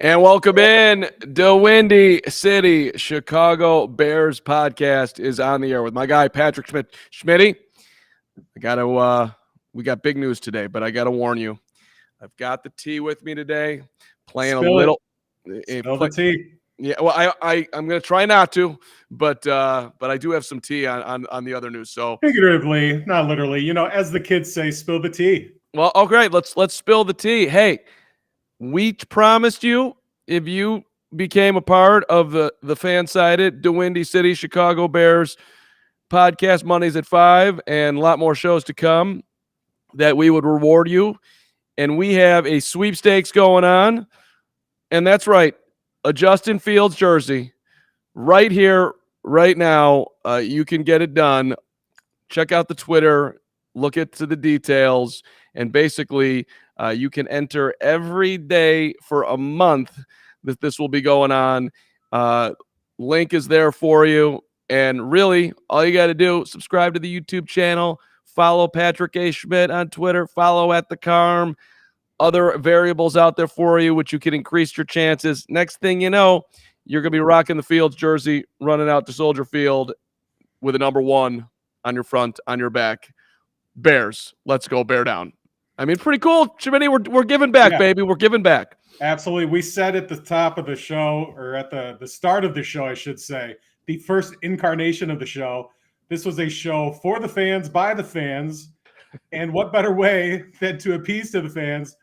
And welcome in. The Windy City Chicago Bears podcast is on the air with my guy Patrick Schmidt. Schmitty, we got big news today, but I gotta warn you. I've got the tea with me today. Playing a Spill it. little. Spill the tea. Yeah, well, I'm gonna try not to, but I do have some tea on the other news. So Figuratively, not literally. As the kids say, spill the tea. well, oh great, let's spill the tea. Hey, we promised you if you became a part of the fan-sided DeWindy City Chicago Bears podcast Mondays at 5 and a lot more shows to come that we would reward you. And we have a sweepstakes going on. And that's right, a Justin Fields jersey right here, right now. You can get it done. Check out the Twitter, look into the details, and basically you can enter every day for a month that this will be going on. Link is there for you. And really, all you got to do, subscribe to the YouTube channel, follow Patrick A. Schmidt on Twitter, follow at the Carm, other variables out there for you, which you can increase your chances. Next thing you know, you're going to be rocking the Fields jersey, running out to Soldier Field with a number 1 on your front, on your back. Bears, let's go bear down. I mean, pretty cool. Jimmy, we're giving back, baby. We're giving back. Absolutely. We said at the top of the show, or at the start of the show, I should say, the first incarnation of the show, this was a show for the fans, by the fans. And what better way than to appease to the fans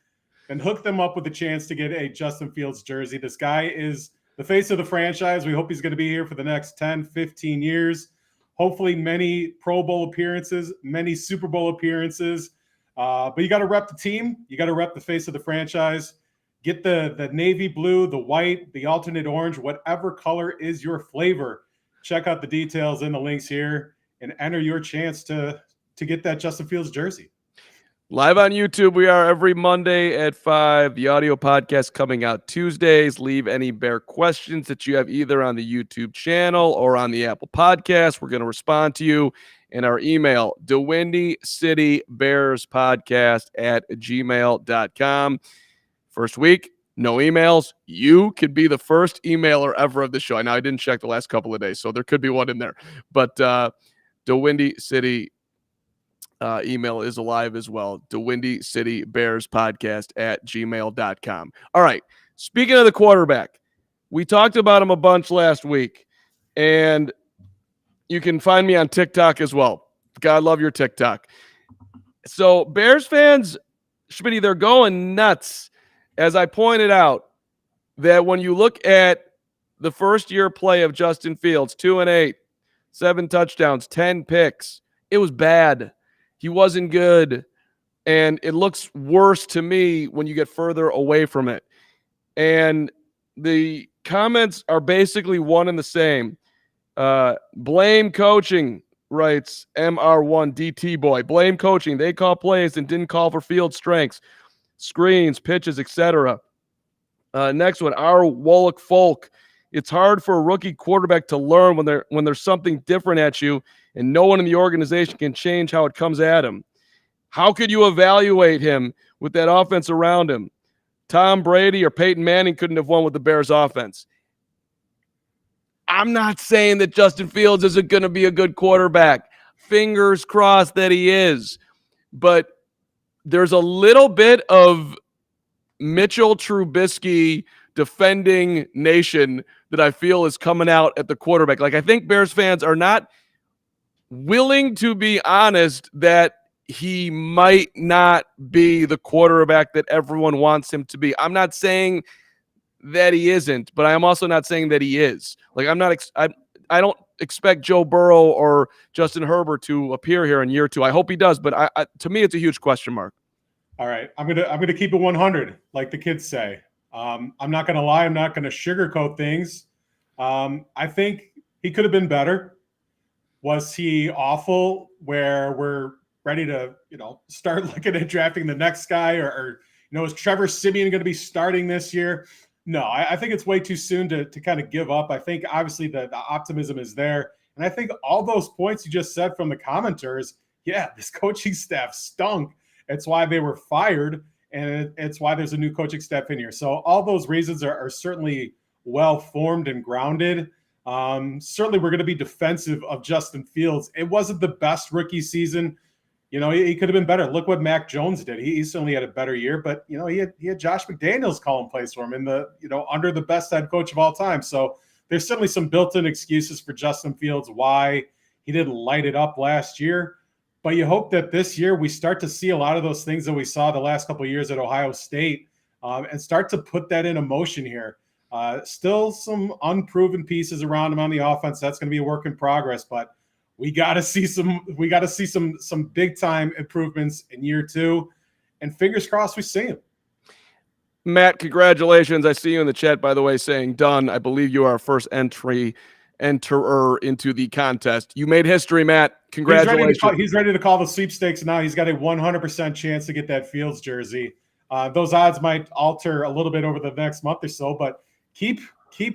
and hook them up with a chance to get a Justin Fields jersey. This guy is the face of the franchise. We hope he's going to be here for the next 10, 15 years. Hopefully many Pro Bowl appearances, many Super Bowl appearances. But you got to rep the team. You got to rep the face of the franchise. Get the navy blue, the white, the alternate orange, whatever color is your flavor. Check out the details in the links here and enter your chance to get that Justin Fields jersey. Live on YouTube, we are every Monday at 5. The audio podcast coming out Tuesdays. Leave any Bear questions that you have either on the YouTube channel or on the Apple Podcast. We're going to respond to you in our email, DeWindyCityBearsPodcast@gmail.com. First week, no emails. You could be the first emailer ever of the show. Now, I didn't check the last couple of days, so there could be one in there. But DeWindy City email is alive as well. DeWindyCityBearsPodcast@gmail.com. All right. Speaking of the quarterback, we talked about him a bunch last week, and you can find me on TikTok as well. God love your TikTok. So Bears fans, Schmitty, they're going nuts. As I pointed out, that when you look at the first year play of Justin Fields, 2-8, 7 touchdowns, 10 picks, it was bad. He wasn't good, and it looks worse to me when you get further away from it. And the comments are basically one and the same. Blame coaching, writes MR1DT boy. Blame coaching. They call plays and didn't call for field strengths, screens, pitches, etc. Next one, our Wallach Folk. It's hard for a rookie quarterback to learn when there's something different at you and no one in the organization can change how it comes at him. How could you evaluate him with that offense around him? Tom Brady or Peyton Manning couldn't have won with the Bears offense. I'm not saying that Justin Fields isn't going to be a good quarterback. Fingers crossed that he is. But there's a little bit of Mitchell Trubisky defending nation that I feel is coming out at the quarterback. Like, I think Bears fans are not willing to be honest that he might not be the quarterback that everyone wants him to be. I'm not saying that he isn't, but I am also not saying that he is. Like, I don't expect Joe Burrow or Justin Herbert to appear here in year 2. I hope he does, but to me, it's a huge question mark. All right, I'm gonna keep it 100, like the kids say. I'm not gonna lie. I'm not gonna sugarcoat things. I think he could have been better. Was he awful? Where we're ready to, start looking at drafting the next guy, or is Trevor Siemian going to be starting this year? No, I think it's way too soon to kind of give up. I think obviously the optimism is there, and I think all those points you just said from the commenters, yeah, this coaching staff stunk. It's why they were fired. and it's why there's a new coaching staff in here. So all those reasons are certainly well formed and grounded. Certainly, we're going to be defensive of Justin Fields. It wasn't the best rookie season. He could have been better. Look what Mac Jones did. He certainly had a better year, but he had Josh McDaniels calling plays for him in the under the best head coach of all time. So there's certainly some built-in excuses for Justin Fields why he didn't light it up last year. But you hope that this year we start to see a lot of those things that we saw the last couple of years at Ohio State, and start to put that into motion here. Still some unproven pieces around him on the offense. That's going to be a work in progress, but we got to see some big time improvements in year 2, and fingers crossed we see him. Matt, congratulations. I see you in the chat, by the way, saying done. I believe you are our first enterer into the contest. You made history, Matt. Congratulations. He's ready to call the sweepstakes now. He's got a 100% chance to get that Fields jersey. Those odds might alter a little bit over the next month or so, but keep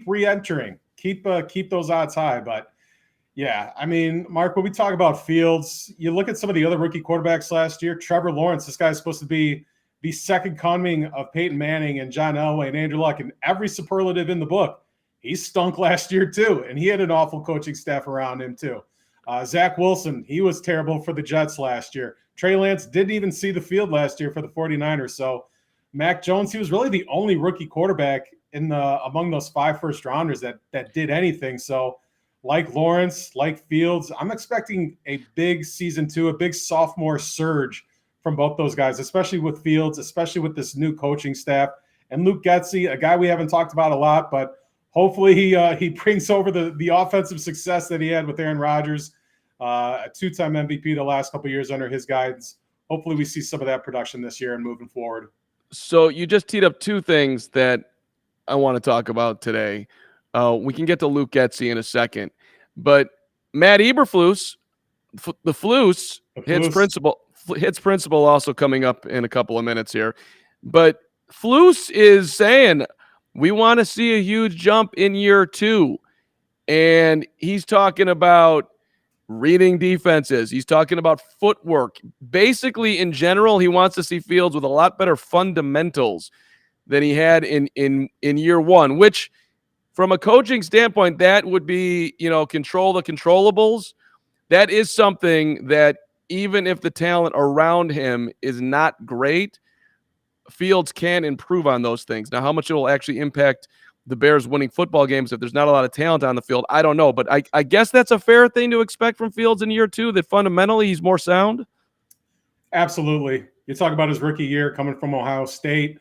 re-entering. Keep those odds high. But yeah, I mean, Mark, when we talk about Fields, you look at some of the other rookie quarterbacks last year. Trevor Lawrence, this guy's supposed to be the second coming of Peyton Manning and John Elway and Andrew Luck, and every superlative in the book. He stunk last year too, and he had an awful coaching staff around him too. Zach Wilson, he was terrible for the Jets last year. Trey Lance didn't even see the field last year for the 49ers. So Mac Jones, he was really the only rookie quarterback among those 5 first-rounders that did anything. So like Lawrence, like Fields, I'm expecting a big season 2, a big sophomore surge from both those guys, especially with Fields, especially with this new coaching staff. And Luke Getsy, a guy we haven't talked about a lot, but hopefully he brings over the offensive success that he had with Aaron Rodgers, a 2-time MVP the last couple of years under his guidance. Hopefully we see some of that production this year and moving forward. So you just teed up 2 things that I want to talk about today. We can get to Luke Getsy in a second, but Matt Eberflus, the Flus, hits principal also coming up in a couple of minutes here. But Flus is saying we want to see a huge jump in year 2. And he's talking about reading defenses. He's talking about footwork. Basically, in general, he wants to see Fields with a lot better fundamentals than he had in year 1, which from a coaching standpoint, that would be, control the controllables. That is something that even if the talent around him is not great, Fields can improve on those things. Now, how much it will actually impact the Bears winning football games if there's not a lot of talent on the field, I don't know. But I guess that's a fair thing to expect from Fields in year 2, that fundamentally he's more sound. Absolutely. You talk about his rookie year coming from Ohio State.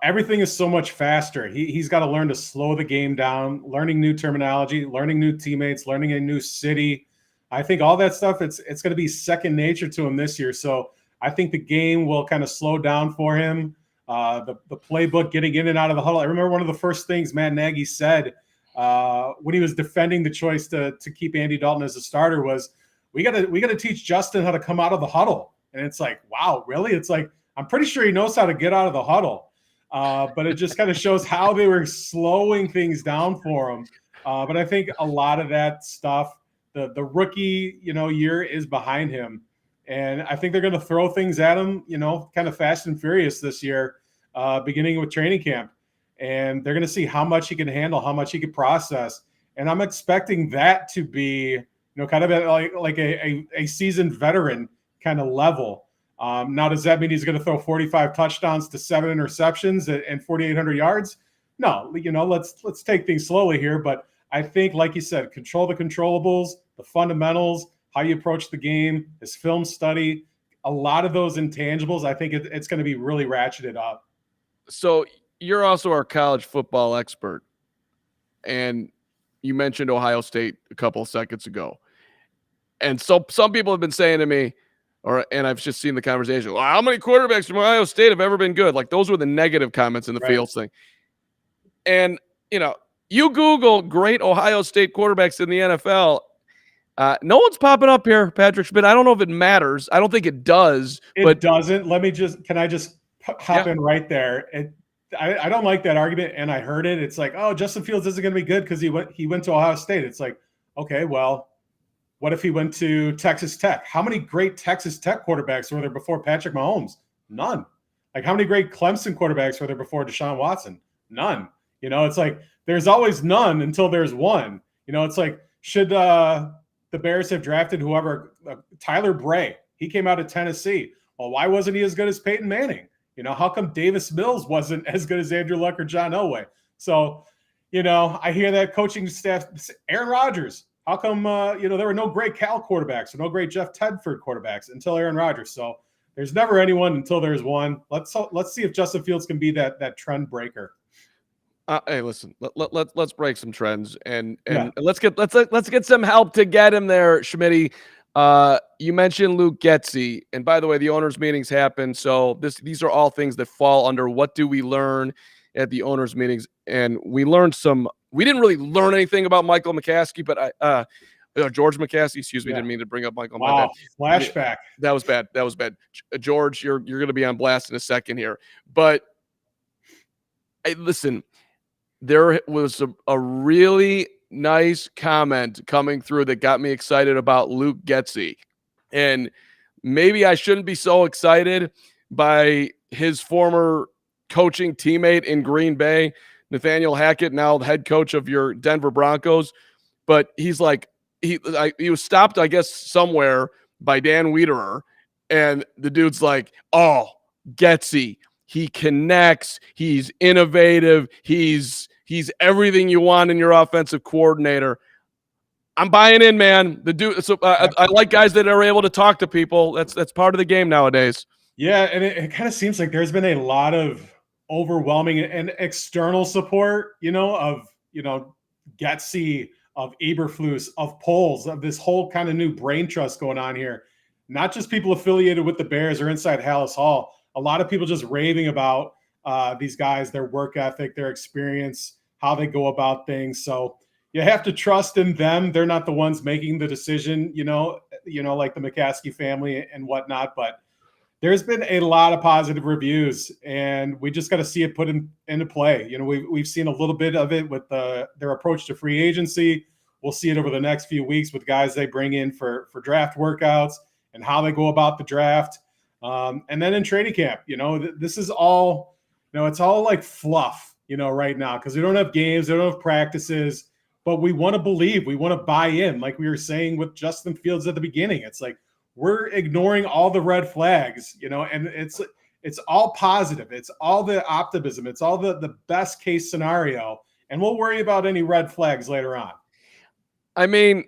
Everything is so much faster. He's got to learn to slow the game down, learning new terminology, learning new teammates, learning a new city. I think all that stuff, it's going to be second nature to him this year. So I think the game will kind of slow down for him. The playbook, getting in and out of the huddle. I remember one of the first things Matt Nagy said when he was defending the choice to keep Andy Dalton as a starter was, we got to teach Justin how to come out of the huddle. And it's like, wow, really? It's like, I'm pretty sure he knows how to get out of the huddle. But it just kind of shows how they were slowing things down for him. But I think a lot of that stuff, the rookie, year is behind him. And I think they're going to throw things at him, kind of fast and furious this year, beginning with training camp. And they're going to see how much he can handle, how much he can process. And I'm expecting that to be, kind of like a seasoned veteran kind of level. Now, does that mean he's going to throw 45 touchdowns to 7 interceptions and 4,800 yards? No, let's take things slowly here. But I think, like you said, control the controllables, the fundamentals, how you approach the game, his film study, a lot of those intangibles, I think it's going to be really ratcheted up. So you're also our college football expert, and you mentioned Ohio State a couple of seconds ago. And so some people have been saying to me, and I've just seen the conversation, well, how many quarterbacks from Ohio State have ever been good? Like, those were the negative comments in the Fields thing. And, you Google great Ohio State quarterbacks in the NFL, no one's popping up here, Patrick Schmidt. I don't know if it matters. I don't think it does. It doesn't. Can I just hop in right there? I don't like that argument, and I heard it. It's like, oh, Justin Fields isn't going to be good because he went to Ohio State. It's like, okay, well, what if he went to Texas Tech? How many great Texas Tech quarterbacks were there before Patrick Mahomes? None. Like, how many great Clemson quarterbacks were there before Deshaun Watson? None. It's like there's always none until there's one. It's like, should the Bears have drafted whoever, Tyler Bray? He came out of Tennessee. Well, why wasn't he as good as Peyton Manning? How come Davis Mills wasn't as good as Andrew Luck or John Elway? So, I hear that coaching staff, Aaron Rodgers. How come, there were no great Cal quarterbacks or no great Jeff Tedford quarterbacks until Aaron Rodgers? So there's never anyone until there's one. Let's see if Justin Fields can be that trend breaker. Hey, listen, let's break some trends and let's get some help to get him there, Schmitty. You mentioned Luke Getsy, and by the way, the owners' meetings happen. So these are all things that fall under what do we learn at the owners' meetings, and we learned some. We didn't really learn anything about Michael McCaskey, but George McCaskey. Excuse me, didn't mean to bring up Michael. Wow, flashback. That was bad. George, you're going to be on blast in a second here, but hey, listen. There was a really nice comment coming through that got me excited about Luke Getsy. And maybe I shouldn't be so excited by his former coaching teammate in Green Bay, Nathaniel Hackett, now the head coach of your Denver Broncos. But he's like, he was stopped, I guess, somewhere by Dan Wiederer. And the dude's like, oh, Getsy. He connects. He's innovative. He's everything you want in your offensive coordinator. I'm buying in, man. The dude. So I like guys that are able to talk to people. That's part of the game nowadays. Yeah, and it kind of seems like there's been a lot of overwhelming and external support. Of Getsy, of Eberflus, of Poles, of this whole kind of new brain trust going on here. Not just people affiliated with the Bears or inside Hallis Hall. A lot of people just raving about these guys, their work ethic, their experience, how they go about things. So you have to trust in them. They're not the ones making the decision, like the McCaskey family and whatnot. But there's been a lot of positive reviews, and we just got to see it put into play. We've seen a little bit of it with their approach to free agency. We'll see it over the next few weeks with guys they bring in for draft workouts and how they go about the draft. And then in training camp, this is all, it's all like fluff, right now, because we don't have games, we don't have practices, but we want to believe, we want to buy in. Like we were saying with Justin Fields at the beginning, it's like we're ignoring all the red flags, and it's all positive. It's all the optimism. It's all the best case scenario, and we'll worry about any red flags later on. I mean,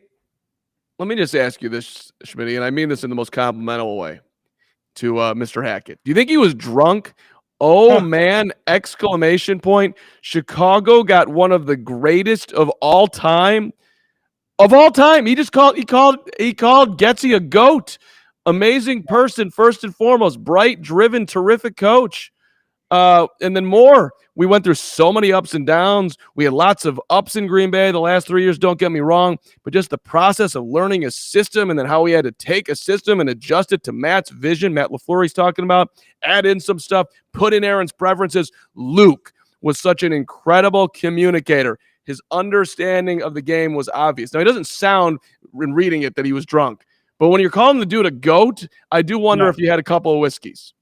let me just ask you this, Schmitty, and I mean this in the most complimentary way to Mr. Hackett. Do you think he was drunk? Oh, man, exclamation point. Chicago got one of the greatest of all time. Of all time. He called Getsy a GOAT. Amazing person, first and foremost. Bright, driven, terrific coach. And then more. We went through so many ups and downs. We had lots of ups in Green Bay the last 3 years, don't get me wrong, but just the process of learning a system and then how we had to take a system and adjust it to Matt's vision, Matt LaFleur's talking about, add in some stuff, put in Aaron's preferences. Luke was such an incredible communicator. His understanding of the game was obvious. Now, he doesn't sound, in reading it, that he was drunk, but when you're calling the dude a GOAT, I do wonder if he had a couple of whiskeys.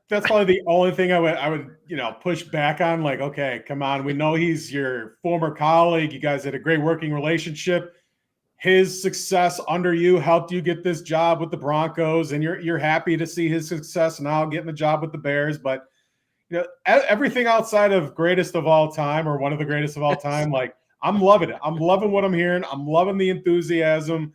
That's probably the only thing I would push back on. Like, okay, come on. We know he's your former colleague. You guys had a great working relationship. His success under you helped you get this job with the Broncos, and you're happy to see his success now getting the job with the Bears. But everything outside of greatest of all time or one of the greatest of all time, like I'm loving it. I'm loving what I'm hearing. I'm loving the enthusiasm.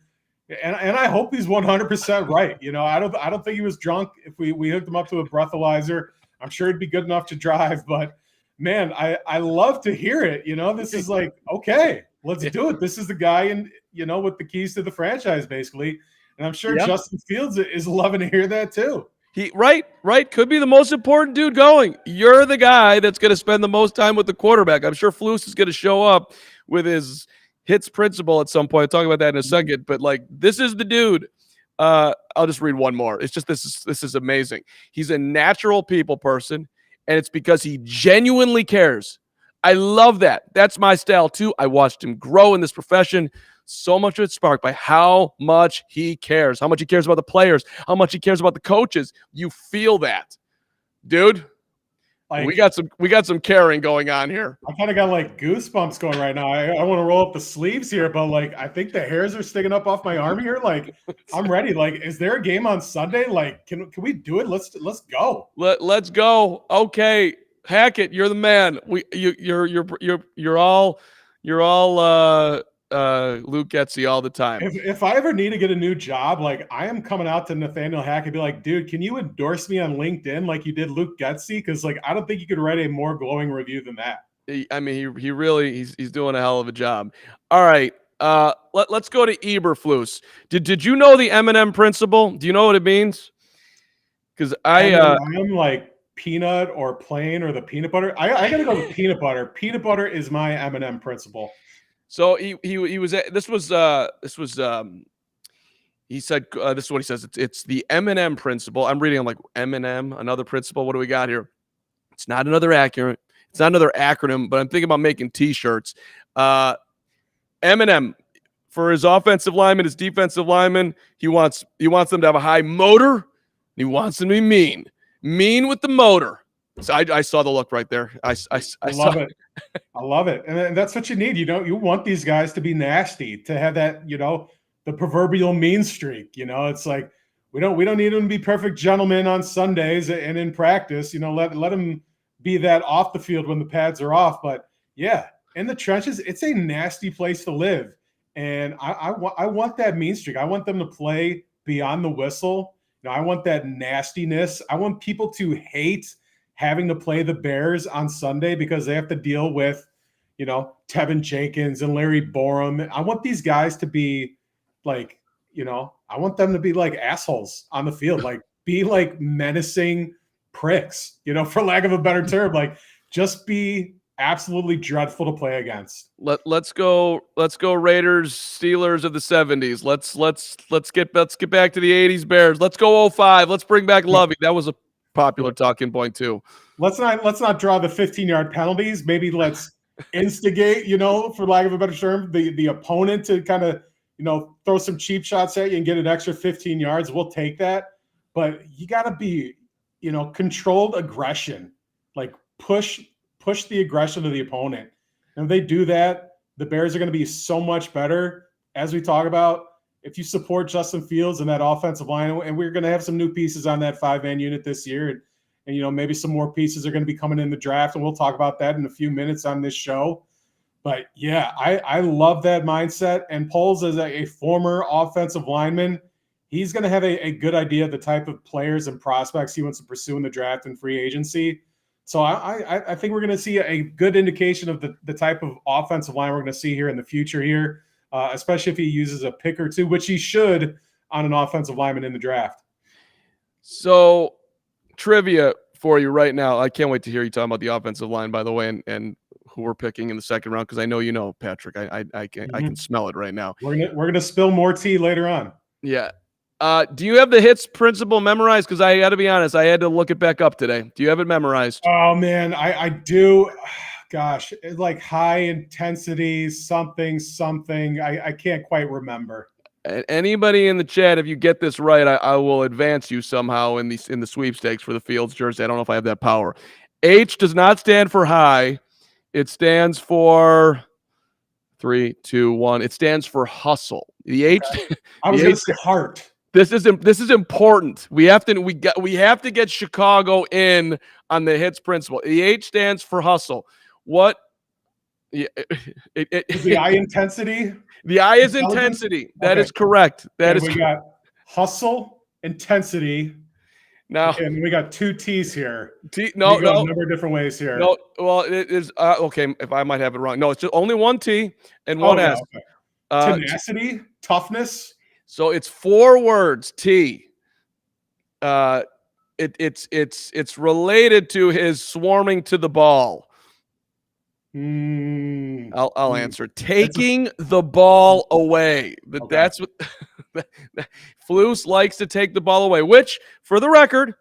And I hope he's 100% right. I don't think he was drunk. If we hooked him up to a breathalyzer, I'm sure he'd be good enough to drive. But man, I love to hear it. This is like, okay, let's do it. This is the guy with the keys to the franchise, basically. And I'm sure Justin Fields is loving to hear that too. Right. Could be the most important dude going. You're the guy that's going to spend the most time with the quarterback. I'm sure Flus is going to show up with his hits principle at some point. I'll talk about that in a second, but like, this is the dude. I'll just read one more. It's just, this is amazing. He's a natural people person, and it's because he genuinely cares. I love that. That's my style too. I watched him grow in this profession. So much of it sparked by how much he cares, how much he cares about the players, how much he cares about the coaches. You feel that. dude. Like, We got some caring going on here. I kind of got like goosebumps going right now. I want to roll up the sleeves here, but like I think the hairs are sticking up off my arm here. Like I'm ready. Like, is there a game on Sunday? Like, can we do it? Let's go. Let's go. Okay, Hackett, you're the man. You're all Luke Getzey all the time. If I ever need to get a new job, like I am coming out to Nathaniel Hackett and be like, dude, can you endorse me on LinkedIn like you did Luke Getzey? Because like I don't think you could write a more glowing review than that. I mean, he really he's doing a hell of a job. All right, let's go to Eberflus. Did you know the M&M principle? Do you know what it means? Because I'm like peanut or plain or the peanut butter. I gotta go with peanut butter. Peanut butter is my M&M principle. So he was this was he said this is what he says. It's the M&M principle. I'm reading. I'm like M&M, another principle. What do we got here? It's not another acronym. It's not another acronym, but I'm thinking about making T-shirts. M&M for his offensive lineman, his defensive lineman. He wants them to have a high motor. He wants them to be mean with the motor. So I saw the look right there. I love it. I love it, and that's what you need. You want these guys to be nasty, to have that the proverbial mean streak. It's like we don't need them to be perfect gentlemen on Sundays and in practice. Let them be that off the field when the pads are off. But yeah, in the trenches, it's a nasty place to live, and I want that mean streak. I want them to play beyond the whistle. I want that nastiness. I want people to hate having to play the Bears on Sunday because they have to deal with, Tevin Jenkins and Larry Borum. I want these guys to be like, I want them to be like assholes on the field, like be like menacing pricks, for lack of a better term, like just be absolutely dreadful to play against. Let's go Raiders, Steelers of the 70s. Let's get back to the 80s Bears. Let's go 05. Let's bring back Lovey. That was a popular talking point too. Let's not draw the 15-yard penalties. Maybe let's instigate, for lack of a better term, the opponent to kind of, throw some cheap shots at you and get an extra 15 yards. We'll take that. But you got to be, controlled aggression, like push the aggression of the opponent. And if they do that, the Bears are going to be so much better. As we talk about, if you support Justin Fields and that offensive line, and we're going to have some new pieces on that 5-man unit this year, and maybe some more pieces are going to be coming in the draft, and we'll talk about that in a few minutes on this show. But yeah, I love that mindset. And Poles, as a former offensive lineman, he's going to have a good idea of the type of players and prospects he wants to pursue in the draft and free agency. So I think we're going to see a good indication of the type of offensive line we're going to see here in the future here, especially if he uses a pick or two, which he should on an offensive lineman in the draft. So trivia for you right now. I can't wait to hear you talking about the offensive line, by the way, and who we're picking in the second round, because I know Patrick. I can smell it right now. We're gonna spill more tea later on. Yeah. Do you have the hits principle memorized? Because I got to be honest, I had to look it back up today. Do you have it memorized? Oh man, I do. Gosh, it's like high intensity something. I can't quite remember. Anybody in the chat, if you get this right, I will advance you somehow in the sweepstakes for the Fields jersey. I don't know if I have that power. H does not stand for high. It stands for 3, 2, 1. It stands for hustle. The H. Okay. I was going to say heart. This is important. We have to get Chicago in on the hits principle. The H stands for hustle. What? Is the I intensity? The I is intensity. That is correct. We got hustle, intensity. Now, and we got 2 T's here. A number of different ways here. No, well, it is okay. If I might have it wrong, no, it's just only 1 T and 1 S. Okay. Tenacity, toughness. So it's 4 words. T. It's related to his swarming to the ball. I'll answer. Taking the ball away. That's what Flus likes to take the ball away, which for the record,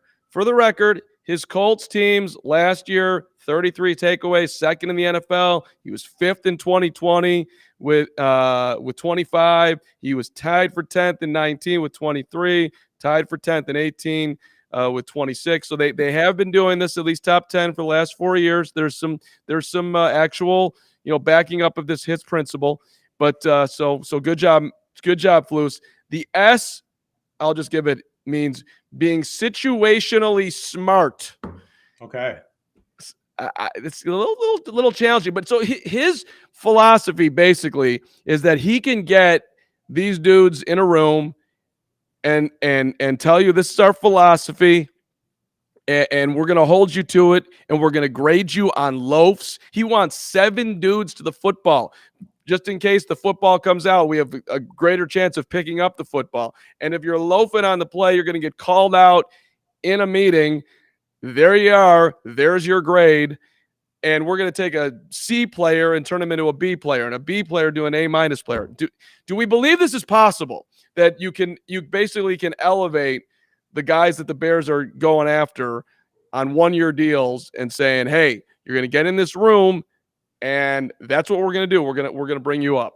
his Colts teams last year, 33 takeaways, second in the NFL. He was 5th in 2020 with 25. He was tied for 10th in 19 with 23, tied for 10th in 18 with 26. So they have been doing this at least top 10 for the last 4 years. There's some actual backing up of this hits principle. But so good job, Flus. The S, I'll just give it, means being situationally smart. Okay. It's a little challenging, but so his philosophy basically is that he can get these dudes in a room and tell you this is our philosophy, and we're going to hold you to it, and we're going to grade you on loafs. He wants 7 dudes to the football. Just in case the football comes out, we have a greater chance of picking up the football. And if you're loafing on the play, you're going to get called out in a meeting. There you are. There's your grade. And we're going to take a C player and turn him into a B player, and a B player to an A- player. Do we believe this is possible? That you basically can elevate the guys that the Bears are going after on 1-year deals and saying, hey, you're going to get in this room, and that's what we're going to do. We're going to bring you up.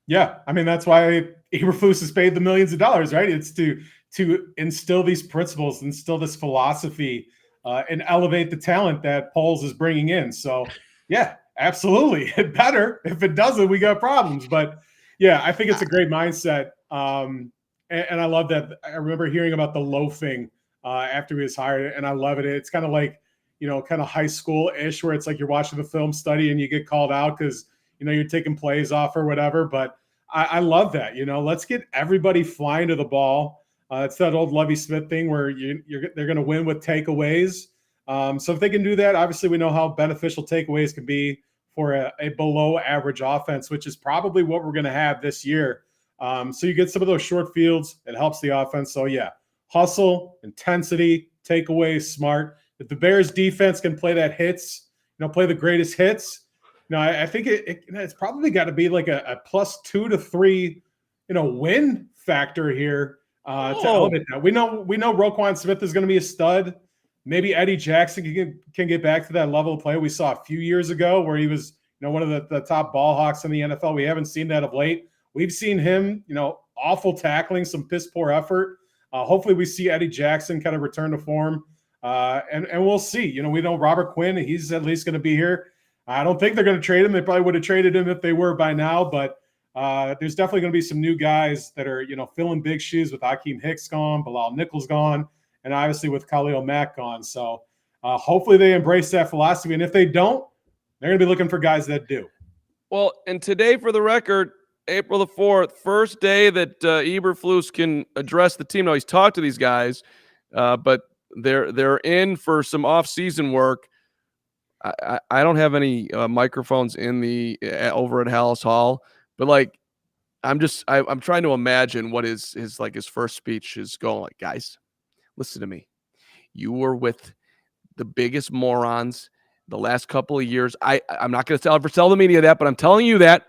Yeah, I mean, that's why Eberflus is paid the millions of dollars, right? It's to instill these principles, instill this philosophy, and elevate the talent that Poles is bringing in. So, yeah, absolutely. It better. If it doesn't, we got problems. But, yeah, I think it's a great mindset. And I love that. I remember hearing about the loafing after he was hired, and I love it. It's kind of like, kind of high school-ish, where it's like you're watching the film study and you get called out because – you're taking plays off or whatever, but I love that. Let's get everybody flying to the ball. It's that old Lovie Smith thing where they're going to win with takeaways. So if they can do that, obviously we know how beneficial takeaways can be for a below average offense, which is probably what we're going to have this year. So you get some of those short fields. It helps the offense. So yeah, hustle, intensity, takeaways, smart. If the Bears defense can play that hits, play the greatest hits, I think it's probably got to be like a +2 to 3, win factor here to elevate that. We know Roquan Smith is going to be a stud. Maybe Eddie Jackson can get back to that level of play we saw a few years ago, where he was one of the top ball hawks in the NFL. We haven't seen that of late. We've seen him, awful tackling, some piss poor effort. Hopefully we see Eddie Jackson kind of return to form, and we'll see. We know Robert Quinn. He's at least going to be here. I don't think they're going to trade him. They probably would have traded him if they were by now, but there's definitely going to be some new guys that are, filling big shoes with Akeem Hicks gone, Bilal Nichols gone, and obviously with Khalil Mack gone. So hopefully they embrace that philosophy. And if they don't, they're going to be looking for guys that do. Well, and today, for the record, April the 4th, first day that Eberflus can address the team. Now, he's talked to these guys, but they're in for some off-season work. I don't have any microphones in the over at Hallis Hall, but like I'm trying to imagine what his first speech is going like. Guys, listen to me. You were with the biggest morons the last couple of years. I'm not going to ever tell the media that, but I'm telling you that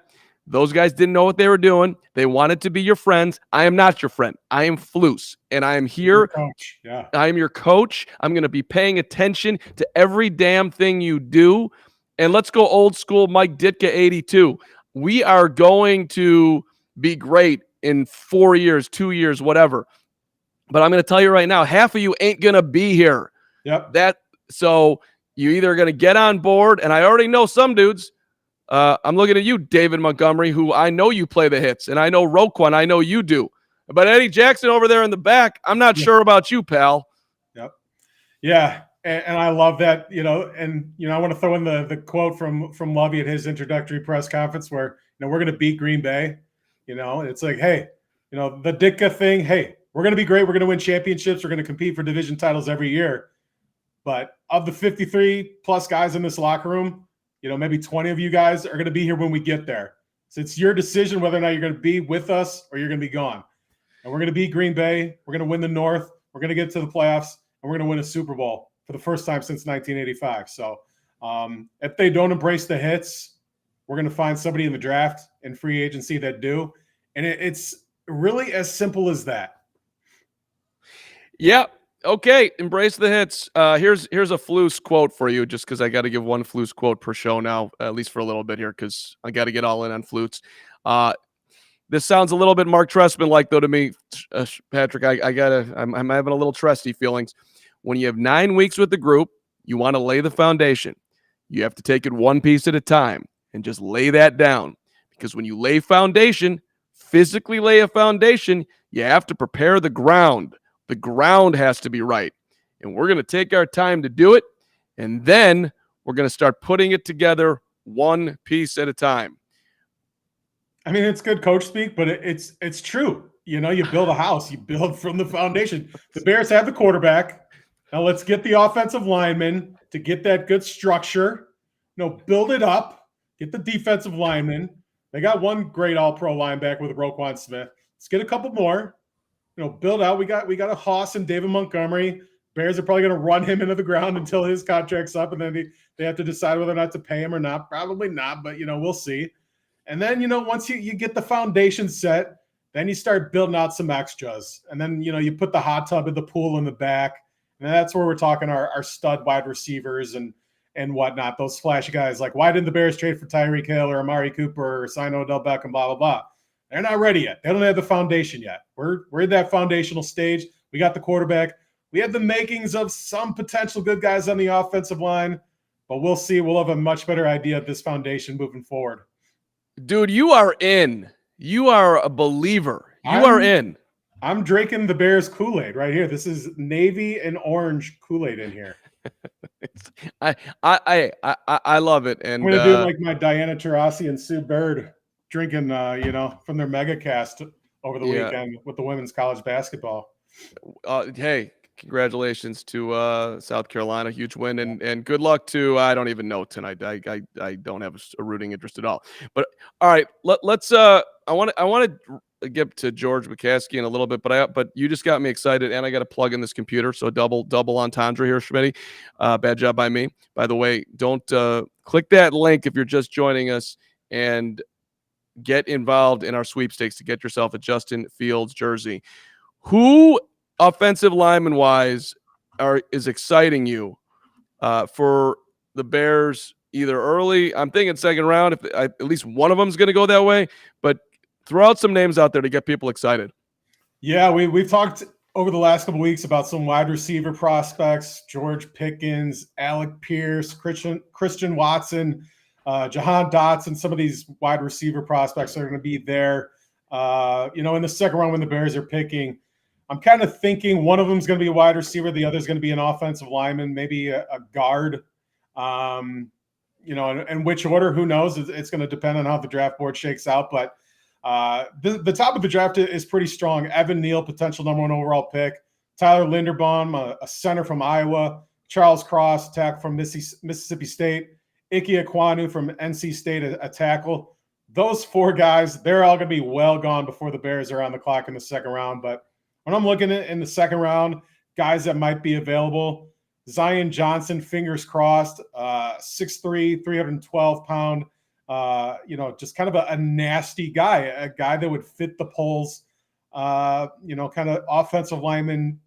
those guys didn't know what they were doing. They wanted to be your friends. I am not your friend. I am Flus, and I am here. Coach. Yeah. I am your coach. I'm going to be paying attention to every damn thing you do. And let's go old school Mike Ditka 82. We are going to be great in 4 years, 2 years, whatever. But I'm going to tell you right now, half of you ain't going to be here. Yep. So you either are going to get on board, and I already know some dudes. I'm looking at you, David Montgomery, who I know you play the hits, and I know Roquan, I know you do. But Eddie Jackson over there in the back, I'm not sure about you, pal. Yep. Yeah, and I love that, and I want to throw in the quote from Lovie at his introductory press conference where, we're going to beat Green Bay. It's like, hey, the Ditka thing, hey, we're going to be great. We're going to win championships. We're going to compete for division titles every year. But of the 53 plus guys in this locker room, maybe 20 of you guys are going to be here when we get there. So it's your decision whether or not you're going to be with us or you're going to be gone. And we're going to beat Green Bay. We're going to win the North. We're going to get to the playoffs, and we're going to win a Super Bowl for the first time since 1985. So if they don't embrace the hits, we're going to find somebody in the draft and free agency that do. And it's really as simple as that. Yeah. Okay. Embrace the hits. Here's a Flus quote for you, just because I got to give one Flus quote per show now, at least for a little bit here, because I got to get all in on Flutes. This sounds a little bit Mark Trestman like, though, to me, Patrick. I'm having a little Tresty feelings. when you have 9 weeks with the group, you want to lay the foundation. You have to take it one piece at a time and just lay that down. Because when you lay foundation, physically lay a foundation, you have to prepare the ground. The ground has to be right. And we're going to take our time to do it. And then we're going to start putting it together one piece at a time. I mean, it's good coach speak, but it's true. You know, you build a house, you build from the foundation. The Bears have the quarterback. Now let's get the offensive lineman to get that good structure. Build it up. Get the defensive lineman. They got one great all-pro linebacker with Roquan Smith. Let's get a couple more. Build out. We got a Haas and David Montgomery. Bears are probably going to run him into the ground until his contract's up, and then they have to decide whether or not to pay him or not. Probably not, but we'll see. And then once you get the foundation set, then you start building out some extras, and then you put the hot tub in the pool in the back, and that's where we're talking our stud wide receivers and whatnot. Those flashy guys, like, why didn't the Bears trade for Tyreek Hill or Amari Cooper or sign Odell Beckham? Blah blah blah. They're not ready yet. They don't have the foundation yet. We're in that foundational stage. We got the quarterback. We have the makings of some potential good guys on the offensive line, but we'll see. We'll have a much better idea of this foundation moving forward. Dude, you are in. You are a believer. You are in. I'm drinking the Bears Kool-Aid right here. This is navy and orange Kool-Aid in here. I love it. And I'm gonna do like my Diana Taurasi and Sue Bird drinking, from their mega cast over the weekend with the women's college basketball. Hey, congratulations to South Carolina, huge win, and good luck to I don't even know tonight. I don't have a rooting interest at all. But all right, let's. I want to get to George McCaskey in a little bit, but you just got me excited, and I got to plug in this computer, so double entendre here, Schmitty. Bad job by me. By the way, don't click that link if you're just joining us, and get involved in our sweepstakes to get yourself a Justin Fields jersey. Who, offensive lineman wise, is exciting you for the Bears? Either early, I'm thinking second round. If at least one of them is going to go that way, but throw out some names out there to get people excited. Yeah, we've talked over the last couple of weeks about some wide receiver prospects: George Pickens, Alec Pierce, Christian Watson, Jahan Dotson. Some of these wide receiver prospects are going to be there. In the second round when the Bears are picking. I'm kind of thinking one of them is going to be a wide receiver. The other is going to be an offensive lineman, maybe a guard. And which order, who knows? It's going to depend on how the draft board shakes out. But the top of the draft is pretty strong. Evan Neal, potential number 1 overall pick. Tyler Linderbaum, a center from Iowa. Charles Cross, tackle from Mississippi State. Ike Ekwonu from NC State, a tackle. Those 4 guys, they're all going to be well gone before the Bears are on the clock in the second round. But when I'm looking at in the second round, guys that might be available, Zion Johnson, fingers crossed, 6'3", 312-pound, just kind of a nasty guy, a guy that would fit the polls, kind of offensive lineman,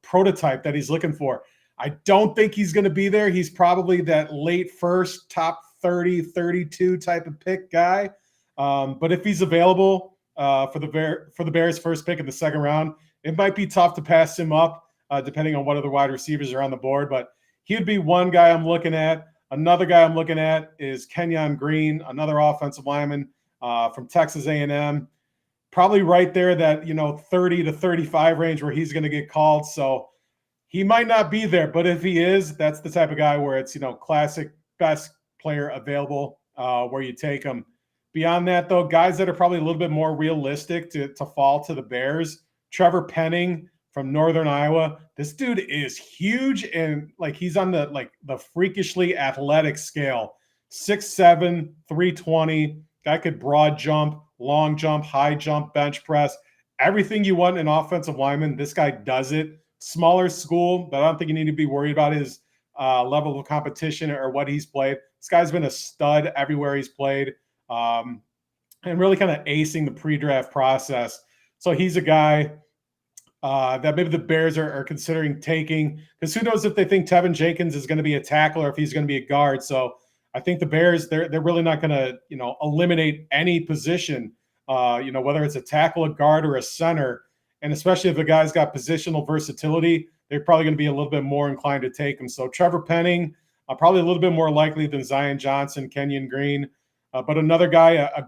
prototype that he's looking for. I don't think he's going to be there. He's probably that late first, top 30, 32 type of pick guy. But if he's available for the Bears' first pick in the second round, it might be tough to pass him up, depending on what other wide receivers are on the board. But he'd be one guy I'm looking at. Another guy I'm looking at is Kenyon Green, another offensive lineman from Texas A&M. Probably right there, that 30 to 35 range where he's going to get called. So he might not be there, but if he is, that's the type of guy where it's classic best player available, where you take him. Beyond that, though, guys that are probably a little bit more realistic to fall to the Bears. Trevor Penning from Northern Iowa. This dude is huge, and he's on the freakishly athletic scale. 6'7", 320. Guy could broad jump, long jump, high jump, bench press. Everything you want in an offensive lineman, this guy does it. Smaller school, but I don't think you need to be worried about his level of competition or what he's played. This guy's been a stud everywhere he's played, and really kind of acing the pre-draft process. So he's a guy that maybe the Bears are considering taking, because who knows if they think Tevin Jenkins is going to be a tackle or if he's going to be a guard. So I think the Bears, they're really not going to eliminate any position, whether it's a tackle, a guard, or a center. And especially if a guy's got positional versatility, they're probably going to be a little bit more inclined to take him. So Trevor Penning, probably a little bit more likely than Zion Johnson, Kenyon Green. But another guy, a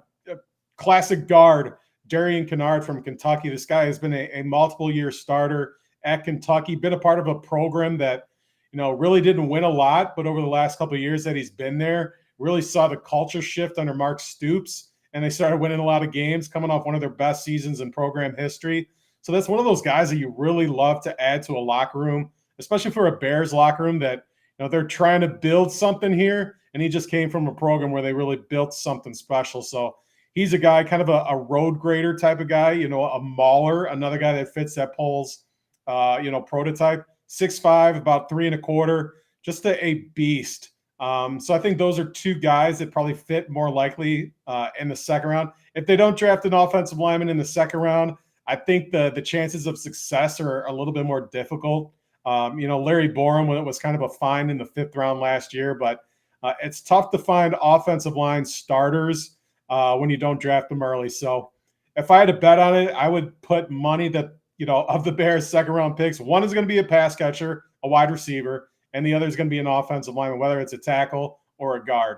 classic guard, Darian Kennard from Kentucky. This guy has been a multiple-year starter at Kentucky, been a part of a program that, really didn't win a lot, but over the last couple of years that he's been there, really saw the culture shift under Mark Stoops, and they started winning a lot of games, coming off one of their best seasons in program history. So that's one of those guys that you really love to add to a locker room, especially for a Bears locker room that, they're trying to build something here, and he just came from a program where they really built something special. So he's a guy, kind of a road grader type of guy, a mauler, another guy that fits that Poles, prototype. 6'5", about 3 1/4, just a beast. So I think those are two guys that probably fit more likely in the second round. If they don't draft an offensive lineman in the second round, I think the chances of success are a little bit more difficult. Larry Borum was kind of a find in the 5th round last year, but it's tough to find offensive line starters when you don't draft them early. So if I had to bet on it, I would put money that, of the Bears' second round picks, one is going to be a pass catcher, a wide receiver, and the other is going to be an offensive lineman, whether it's a tackle or a guard.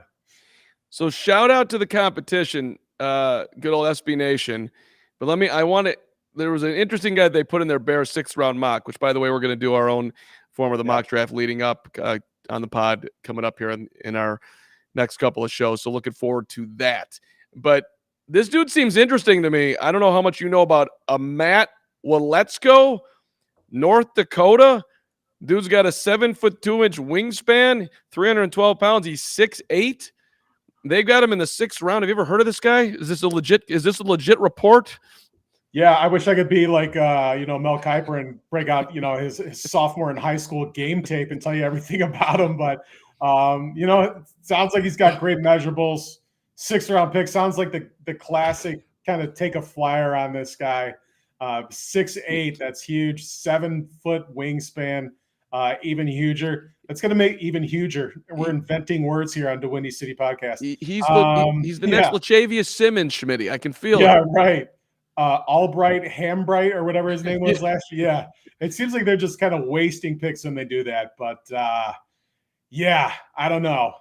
So shout out to the competition, good old SB Nation. But there was an interesting guy they put in their Bears 6th round mock, which, by the way, we're going to do our own form of the mock draft leading up on the pod coming up here in our next couple of shows. So looking forward to that. But this dude seems interesting to me. I don't know how much you know about a Matt Waletzko, North Dakota. Dude's got a 7'2" wingspan, 312 pounds. He's 6'8". They've got him in the 6th round. Have you ever heard of this guy? Is this a legit report? Yeah, I wish I could be like, Mel Kiper and break out, his sophomore in high school game tape and tell you everything about him. But, it sounds like he's got great measurables. 6th round pick sounds like the classic kind of take a flyer on this guy. 6'8", that's huge. 7-foot wingspan, even huger. That's going to make even huger. We're inventing words here on the Windy City Podcast. He's the next Lachavius Simmons, Schmitty. I can feel it. Yeah, right. Albright, Hambright, or whatever his name was last year. Yeah, it seems like they're just kind of wasting picks when they do that. But, I don't know.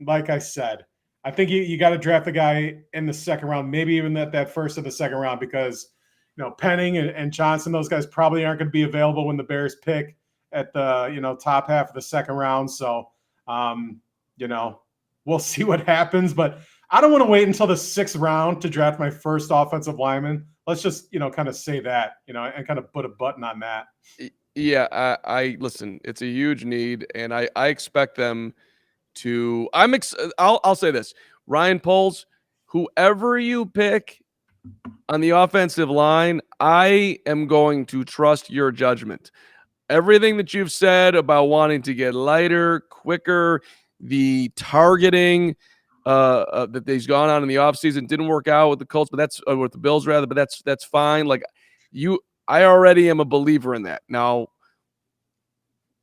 Like I said, I think you got to draft a guy in the 2nd round, maybe even that first of the 2nd round, because Penning and Johnson, those guys probably aren't going to be available when the Bears pick at the top half of the 2nd round. So we'll see what happens, but I don't want to wait until the 6th round to draft my first offensive lineman. Let's just kind of say that and kind of put a button on that. Yeah, I listen. It's a huge need, and I expect them to. I'll say this, Ryan Poles, whoever you pick on the offensive line, I am going to trust your judgment. Everything that you've said about wanting to get lighter, quicker, the targeting that he's gone on in the offseason didn't work out with the Colts, but that's with the Bills rather, but that's fine. Like I already am a believer in that. Now,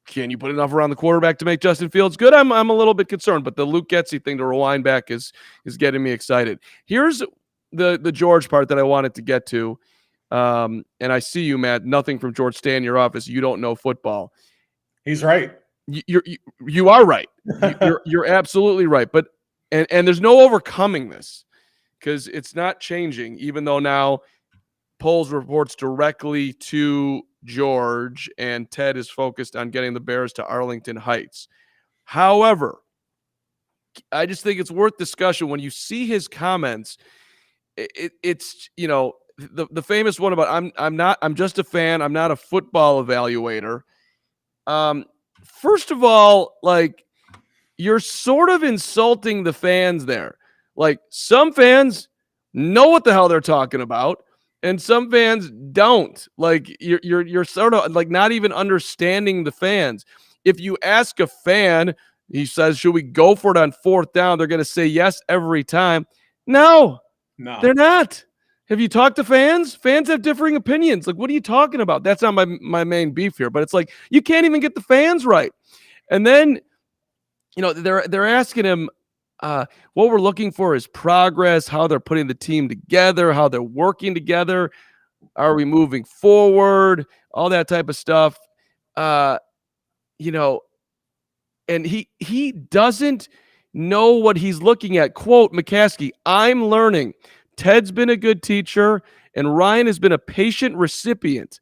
can you put enough around the quarterback to make Justin Fields good? I'm a little bit concerned, but the Luke Getsy thing to rewind back is getting me excited. Here's the George part that I wanted to get to. And I see you, Matt. Nothing from George. Stay in your office. You don't know football. He's right. You are right. You're absolutely right. But and there's no overcoming this because it's not changing. Even though now Poles reports directly to George, and Ted is focused on getting the Bears to Arlington Heights. However, I just think it's worth discussion when you see his comments. It's the famous one about I'm just a fan. I'm not a football evaluator. First of all, like, you're sort of insulting the fans there. Like, some fans know what the hell they're talking about, and some fans don't. Like, you're sort of like not even understanding the fans. If you ask a fan, he says, should we go for it on 4th down? They're going to say yes every time. No, they're not. Have you talked to fans? Fans have differing opinions. Like, what are you talking about? That's not my main beef here, but it's like, you can't even get the fans right. And then, they're asking him, what we're looking for is progress, how they're putting the team together, how they're working together. Are we moving forward? All that type of stuff. You know, and he doesn't know what he's looking at. Quote McCaskey, I'm learning. Ted's been a good teacher, and Ryan has been a patient recipient.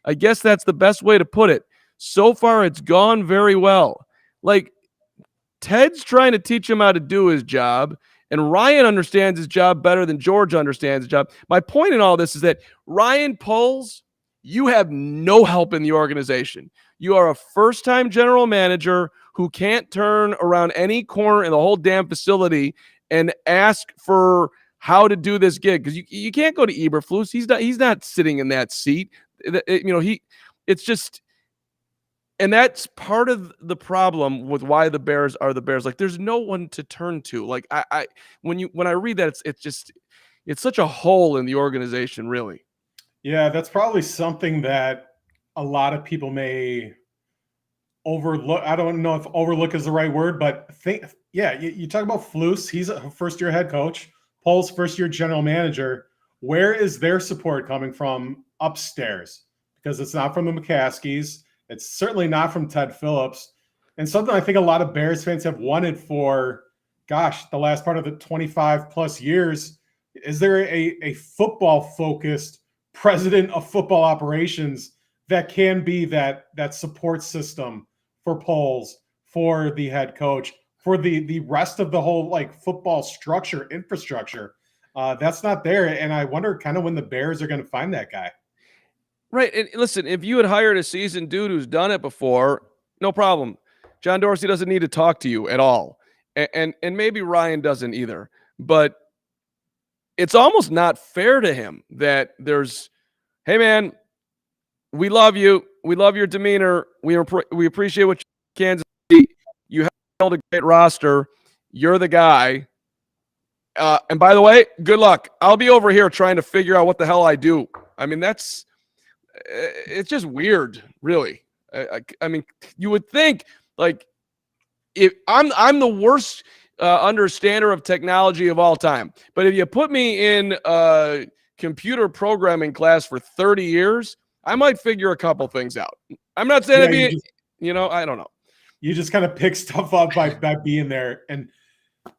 I guess that's the best way to put it. So far, it's gone very well. Like, Ted's trying to teach him how to do his job, and Ryan understands his job better than George understands his job. My point in all this is that Ryan Poles, you have no help in the organization. You are a first-time general manager who can't turn around any corner in the whole damn facility and ask for how to do this gig, because you can't go to Eberflus. He's not sitting in that seat. It's just. And that's part of the problem with why the Bears are the Bears. Like, there's no one to turn to. Like, when I read that, it's such a hole in the organization, really. Yeah, that's probably something that a lot of people may overlook. I don't know if overlook is the right word, but you talk about Flus. He's a first-year head coach. Paul's first-year general manager. Where is their support coming from upstairs? Because it's not from the McCaskies. It's certainly not from Ted Phillips. And something I think a lot of Bears fans have wanted for, the last part of the 25 plus years. Is there a football-focused president of football operations that can be that support system for Poles, for the head coach, for the rest of the whole football structure, infrastructure? That's not there. And I wonder kind of when the Bears are going to find that guy. Right. And listen, if you had hired a seasoned dude who's done it before, no problem. John Dorsey doesn't need to talk to you at all. And maybe Ryan doesn't either. But it's almost not fair to him that hey, man, we love you. We love your demeanor. We appreciate what you Kansas City. You held a great roster. You're the guy. And by the way, good luck. I'll be over here trying to figure out what the hell I do. I mean, it's just weird, really. I mean, you would think if I'm the worst understander of technology of all time, but if you put me in a computer programming class for 30 years, I might figure a couple things out. I'm not saying I don't know. You just kind of pick stuff up by being there. And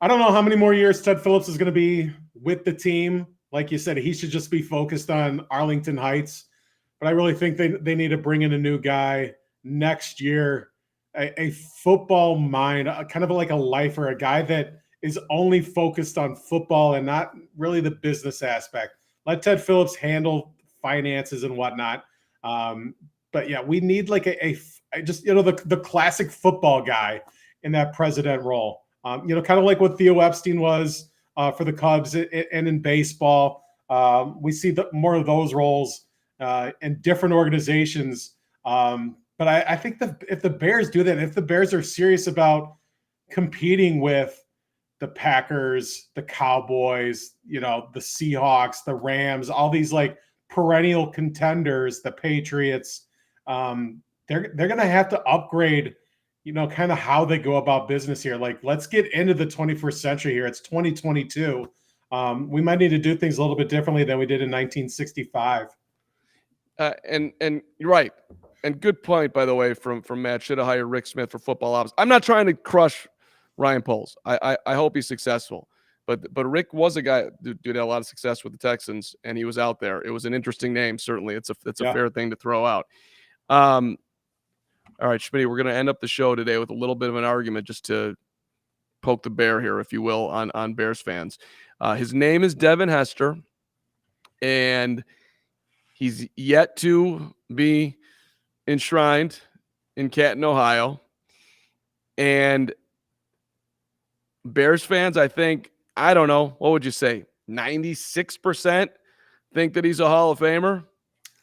I don't know how many more years Ted Phillips is going to be with the team. Like you said, he should just be focused on Arlington Heights. But I really think they need to bring in a new guy next year, a football mind, kind of like a lifer, a guy that is only focused on football and not really the business aspect. Let Ted Phillips handle finances and whatnot. But yeah, we need the classic football guy in that president role. Kind of like what Theo Epstein was for the Cubs and in baseball. We see more of those roles in different organizations. But I think if the Bears do that, if the Bears are serious about competing with the Packers, the Cowboys, the Seahawks, the Rams, all these perennial contenders, the Patriots, they're going to have to upgrade, kind of how they go about business here. Let's get into the 21st century here. It's 2022. We might need to do things a little bit differently than we did in 1965. And you're right. And good point, by the way, from Matt. Should have hired Rick Smith for football ops. I'm not trying to crush Ryan Poles. I hope he's successful. But Rick was a guy who had a lot of success with the Texans, and he was out there. It was an interesting name, certainly. It's a fair thing to throw out. All right, Schmitty, we're going to end up the show today with a little bit of an argument just to poke the bear here, if you will, on Bears fans. His name is Devin Hester, and he's yet to be enshrined in Canton, Ohio. And Bears fans, I think, I don't know, what would you say, 96% think that he's a Hall of Famer?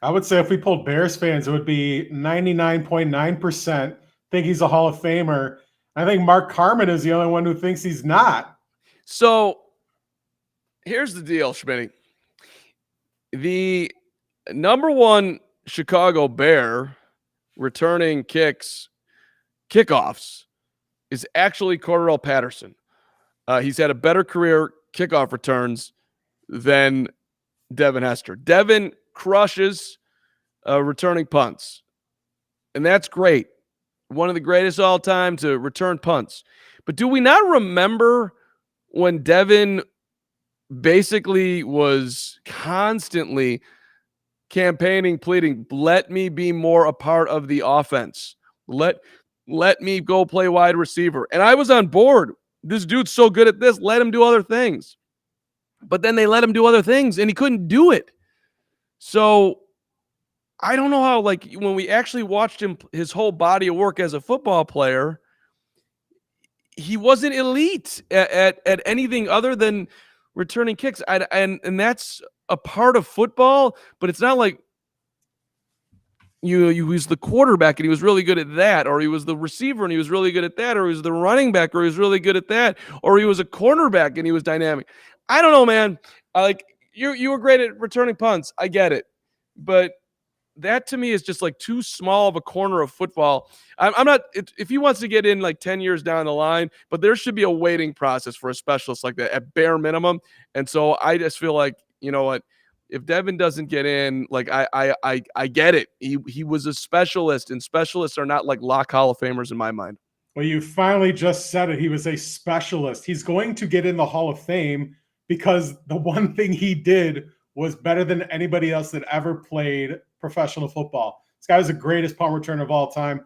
I would say if we pulled Bears fans, it would be 99.9% think he's a Hall of Famer. I think Mark Carman is the only one who thinks he's not. So here's the deal, Schmitty. The number one Chicago Bear returning kickoffs is actually Cordarrelle Patterson. He's had a better career kickoff returns than Devin Hester. Devin crushes returning punts. And that's great. One of the greatest all time to return punts. But do we not remember when Devin basically was constantly campaigning, pleading, let me be more a part of the offense. Let me go play wide receiver. And I was on board. This dude's so good at this. Let him do other things. But then they let him do other things and he couldn't do it. So I don't know how, like, when we actually watched him, his whole body of work as a football player, he wasn't elite at anything other than returning kicks. And that's a part of football, but it's not like he was the quarterback and he was really good at that, or he was the receiver and he was really good at that, or he was the running back or he was really good at that, or he was a cornerback and he was dynamic. I don't know, man. You were great at returning punts. I get it. But that to me is just like too small of a corner of football. I'm not, if he wants to get in like 10 years down the line, but there should be a waiting process for a specialist like that at bare minimum. And so I just feel like, you know what, if Devin doesn't get in, like I get it. He was a specialist, and specialists are not like lock Hall of Famers in my mind. Well, you finally just said it. He was a specialist. He's going to get in the Hall of Fame because the one thing he did was better than anybody else that ever played professional football. This guy was the greatest punt returner of all time.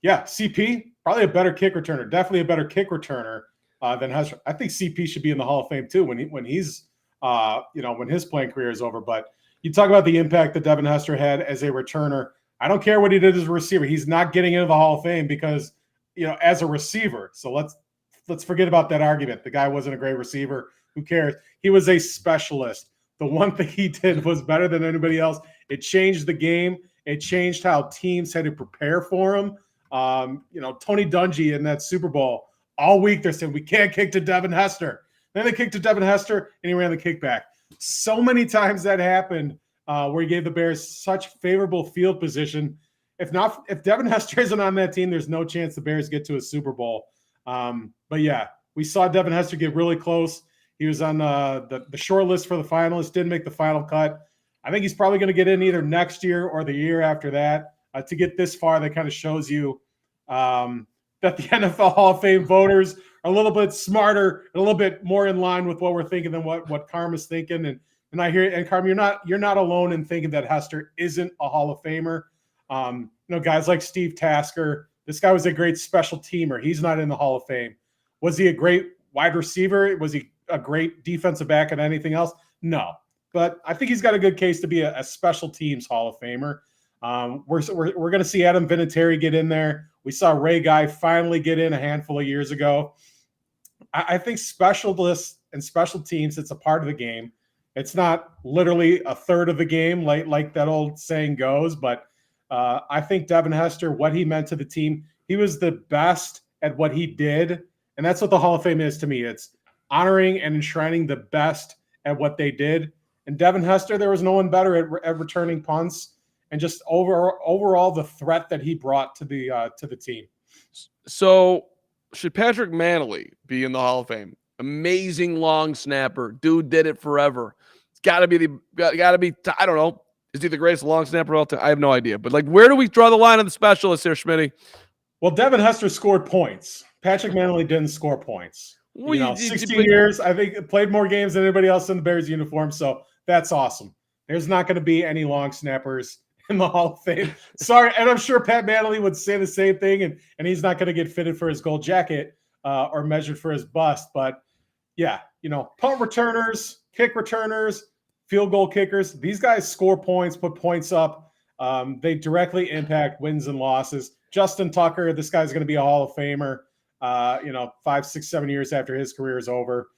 Yeah, CP, probably a better kick returner. Definitely a better kick returner than Hester. I think CP should be in the Hall of Fame too when his playing career is over. But you talk about the impact that Devin Hester had as a returner. I don't care what he did as a receiver. He's not getting into the Hall of Fame because, as a receiver. So let's forget about that argument. The guy wasn't a great receiver. Who cares? He was a specialist. The one thing he did was better than anybody else. It changed the game. It changed how teams had to prepare for him. Tony Dungy in that Super Bowl, all week they're saying, we can't kick to Devin Hester. Then they kicked to Devin Hester, and he ran the kickback. So many times that happened where he gave the Bears such favorable field position. If Devin Hester isn't on that team, there's no chance the Bears get to a Super Bowl. But yeah, we saw Devin Hester get really close. He was on the short list for the finalists, didn't make the final cut. I think he's probably going to get in either next year or the year after that. To get this far, that kind of shows you that the NFL Hall of Fame voters are a little bit smarter and a little bit more in line with what we're thinking than what Carm is thinking. And I hear it. And Carm, you're not alone in thinking that Hester isn't a Hall of Famer. Guys like Steve Tasker, this guy was a great special teamer. He's not in the Hall of Fame. Was he a great wide receiver? Was he a great defensive back and anything else? No. But I think he's got a good case to be a special teams Hall of Famer. We're going to see Adam Vinatieri get in there. We saw Ray Guy finally get in a handful of years ago. I think specialists and special teams, it's a part of the game. It's not literally a third of the game like that old saying goes, but I think Devin Hester, what he meant to the team, he was the best at what he did. And that's what the Hall of Fame is to me. It's honoring and enshrining the best at what they did. And Devin Hester, there was no one better at returning punts and just overall the threat that he brought to the team. So should Patrick Manley be in the Hall of Fame? Amazing long snapper. Dude did it forever. It's got to be, I don't know. Is he the greatest long snapper of all time? I have no idea. But, where do we draw the line on the specialists here, Schmitty? Well, Devin Hester scored points. Patrick Manley didn't score points. 16 years, I think, played more games than anybody else in the Bears uniform. So that's awesome. There's not going to be any long snappers in the Hall of Fame. Sorry, and I'm sure Pat Manley would say the same thing, and he's not going to get fitted for his gold jacket or measured for his bust. But, yeah, punt returners, kick returners, field goal kickers, these guys score points, put points up. They directly impact wins and losses. Justin Tucker, this guy's going to be a Hall of Famer, 5, 6, 7 years after his career is over.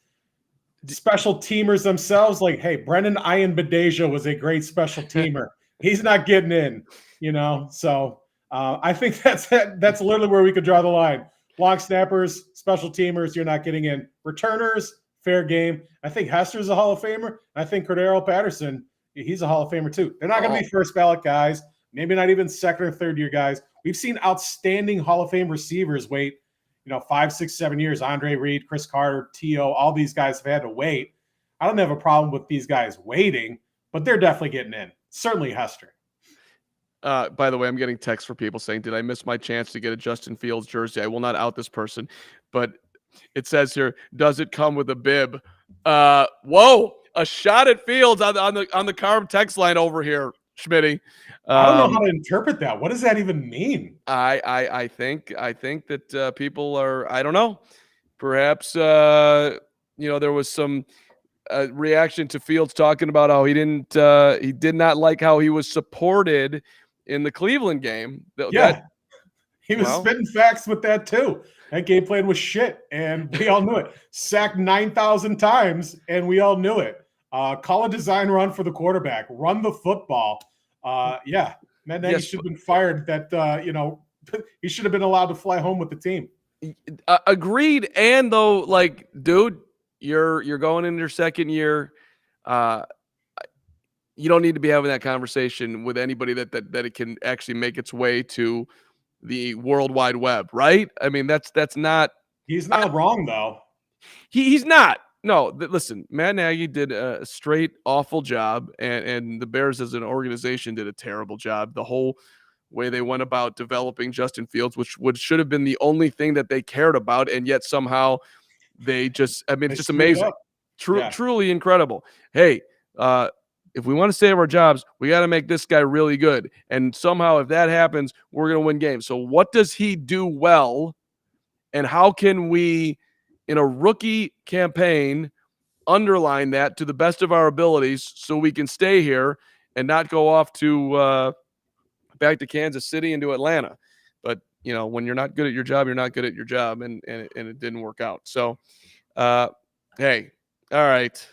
Special teamers themselves, Brendan Ayanbadejo was a great special teamer. He's not getting in, So I think that's literally where we could draw the line. Long snappers, special teamers, you're not getting in. Returners, fair game. I think Hester's a Hall of Famer. I think Cordero Patterson, he's a Hall of Famer too. They're not going to be first ballot guys, maybe not even second or third year guys. We've seen outstanding Hall of Fame receivers wait, 5, 6, 7 years. Andre Reed, Chris Carter, T.O., all these guys have had to wait. I don't have a problem with these guys waiting, but they're definitely getting in. certainly Hester. By the way, I'm getting texts from people saying, did I miss my chance to get a Justin Fields jersey? I will not out this person, but it says here, does it come with a bib? Whoa, a shot at Fields on the Carm text line over here, Schmitty. I don't know how to interpret that. What does that even mean? I think that people are, I don't know, perhaps there was some reaction to Fields talking about how he did not like how he was supported in the Cleveland game. He was spitting facts with that too. That game plan was shit, and we all knew it. Sacked 9,000 times, and we all knew it. Call a design run for the quarterback. Run the football. Matt Nagy should have been fired. He should have been allowed to fly home with the team. Agreed. And though, like, dude, you're going into your second year. You don't need to be having that conversation with anybody that it can actually make its way to the World Wide Web, right? I mean, that's not. He's not wrong though. He's not. No, listen, Matt Nagy did a straight awful job, and the Bears as an organization did a terrible job. The whole way they went about developing Justin Fields, which should have been the only thing that they cared about, and yet somehow it's just amazing. Truly incredible. Hey, if we want to save our jobs, we got to make this guy really good. And somehow if that happens, we're going to win games. So what does he do well? And how can we, in a rookie campaign, underline that to the best of our abilities so we can stay here and not go off to back to Kansas City and to Atlanta? But, when you're not good at your job, you're not good at your job. And it didn't work out. So, hey, all right.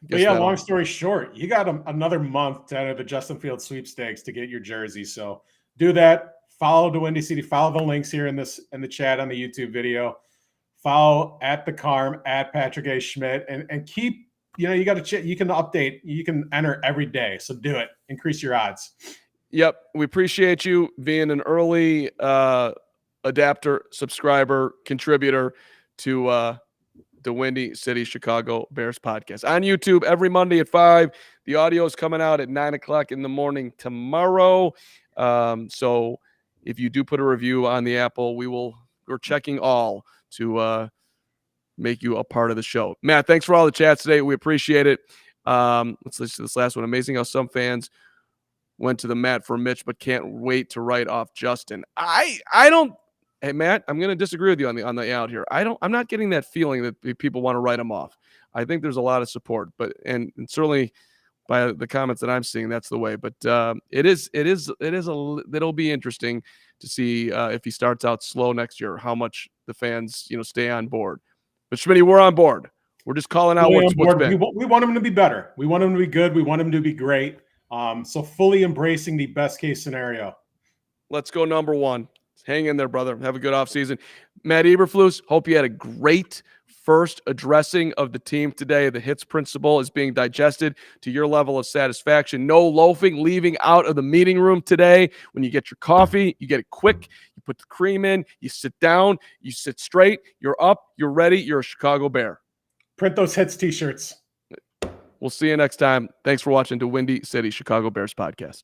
But yeah, long story short, you got another month to enter the Justin Fields sweepstakes to get your jersey. So do that. Follow the Windy City. Follow the links here in the chat on the YouTube video. Follow at the Carm, at Patrick A. Schmidt, and keep, you got to you can update, you can enter every day. So do it. Increase your odds. Yep. We appreciate you being an early adapter, subscriber, contributor to the Windy City Chicago Bears podcast on YouTube every Monday at 5. The audio is coming out at 9:00 in the morning tomorrow. So if you do put a review on the Apple, we're checking all to make you a part of the show. Matt, thanks for all the chats today. We appreciate it. Let's listen to this last one. Amazing how some fans went to the mat for Mitch, but can't wait to write off Justin. I don't. Hey, Matt, I'm going to disagree with you on the out here. I'm not getting that feeling that people want to write him off. I think there's a lot of support, but and certainly by the comments that I'm seeing, that's the way. But it'll be interesting to see if he starts out slow next year, how much the fans stay on board. But Schmitty, we're on board. We're just calling out what's been. We want him to be better. We want him to be good. We want him to be great. So fully embracing the best case scenario. Let's go number one. Hang in there, brother. Have a good offseason. Matt Eberflus, hope you had a great first addressing of the team today. The HITS principle is being digested to your level of satisfaction. No loafing, leaving out of the meeting room today. When you get your coffee, you get it quick. You put the cream in. You sit down. You sit straight. You're up. You're ready. You're a Chicago Bear. Print those HITS t-shirts. We'll see you next time. Thanks for watching the Windy City Chicago Bears podcast.